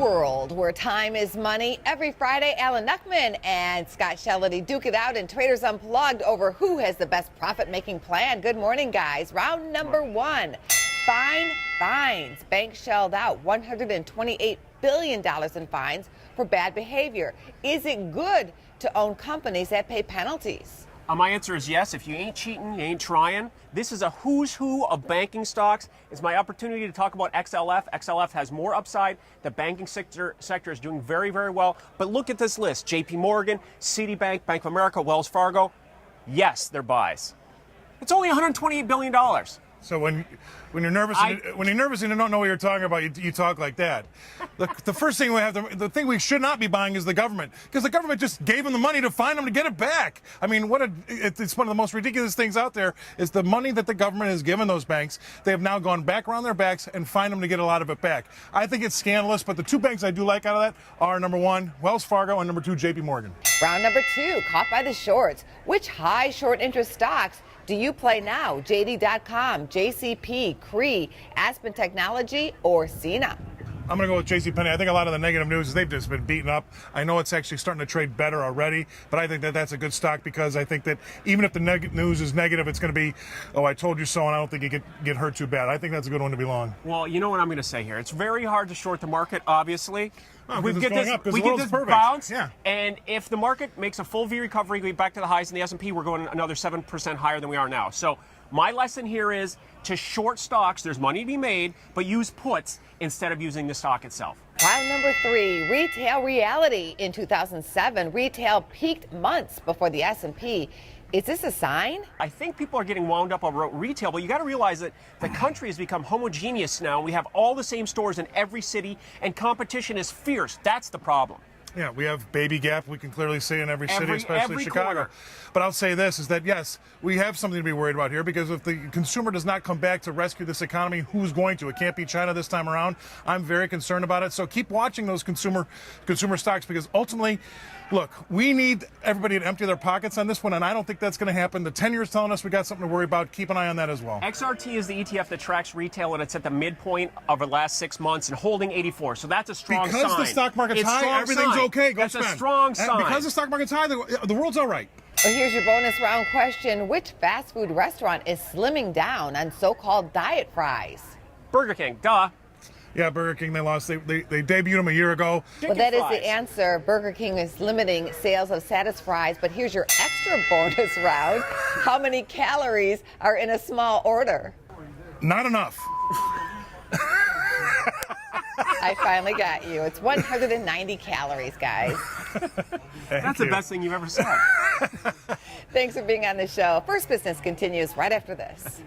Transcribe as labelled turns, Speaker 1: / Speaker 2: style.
Speaker 1: world where time is money. Every Friday, Alan Knuckman and Scott Shellady duke it out in Traders Unplugged over who has the best profit-making plan. Good morning, guys. Round number one, fines. Banks shelled out $128 billion in fines for bad behavior. Is it good to own companies that pay penalties?
Speaker 2: My answer is yes. If you ain't cheating, you ain't trying. This is a who's who of banking stocks. It's my opportunity to talk about XLF. XLF has more upside. The banking sector is doing very, very well. But look at this list. JP Morgan, Citibank, Bank of America, Wells Fargo. Yes, they're buys. It's only $128 billion.
Speaker 3: So when you're nervous and you don't know what you're talking about, you talk like that. The first thing the thing we should not be buying is the government, because the government just gave them the money to fine them to get it back. I mean, it's one of the most ridiculous things out there is the money that the government has given those banks. They have now gone back around their backs and fined them to get a lot of it back. I think it's scandalous, but the two banks I do like out of that are number one, Wells Fargo, and number two, JP Morgan.
Speaker 1: Round number two, caught by the shorts. Which high short interest stocks do you play now? JD.com, JCP, Cree, Aspen Technology, or Cena?
Speaker 3: I'm going to go with JCPenney. I think a lot of the negative news is they've just been beaten up. I know it's actually starting to trade better already, but I think that that's a good stock because I think that even if the news is negative, it's going to be, oh, I told you so, and I don't think you get hurt too bad. I think that's a good one to be long.
Speaker 2: Well, you know what I'm going to say here. It's very hard to short the market, obviously.
Speaker 3: We get this
Speaker 2: bounce,
Speaker 3: yeah.
Speaker 2: And if the market makes a full V recovery, we back to the highs in the S&P, we're going another 7% higher than we are now. So my lesson here is to short stocks, there's money to be made, but use puts instead of using the stock itself.
Speaker 1: Round number three, retail reality. In 2007, retail peaked months before the S&P. Is this a sign?
Speaker 2: I think people are getting wound up about retail, but you got to realize that the country has become homogeneous now. We have all the same stores in every city, and competition is fierce. That's the problem.
Speaker 3: Yeah, we have Baby Gap, we can clearly see in every city, especially
Speaker 2: every
Speaker 3: Chicago.
Speaker 2: corner.
Speaker 3: But I'll say this, is that yes, we have something to be worried about here, because if the consumer does not come back to rescue this economy, who's going to? It can't be China this time around. I'm very concerned about it. So keep watching those consumer stocks, because ultimately, look, we need everybody to empty their pockets on this one, and I don't think that's going to happen. The 10 years telling us we got something to worry about. Keep an eye on that as well.
Speaker 2: XRT is the ETF that tracks retail, and it's at the midpoint of the last 6 months and holding 84. So that's a strong sign.
Speaker 3: Because the stock market's high, everything's okay. Go spend.
Speaker 2: That's a strong sign.
Speaker 3: Because the stock market's high, the world's all right.
Speaker 1: Well, here's your bonus round question. Which fast food restaurant is slimming down on so-called diet fries?
Speaker 2: Burger King, duh.
Speaker 3: Yeah, Burger King, they lost. They debuted them a year ago.
Speaker 1: Well, that is the answer. Burger King is limiting sales of Satis fries, but here's your extra bonus round. How many calories are in a small order?
Speaker 3: Not enough.
Speaker 1: I finally got you. It's 190 calories, guys.
Speaker 2: That's the best thing you've ever said.
Speaker 1: Thanks for being on the show. First Business continues right after this.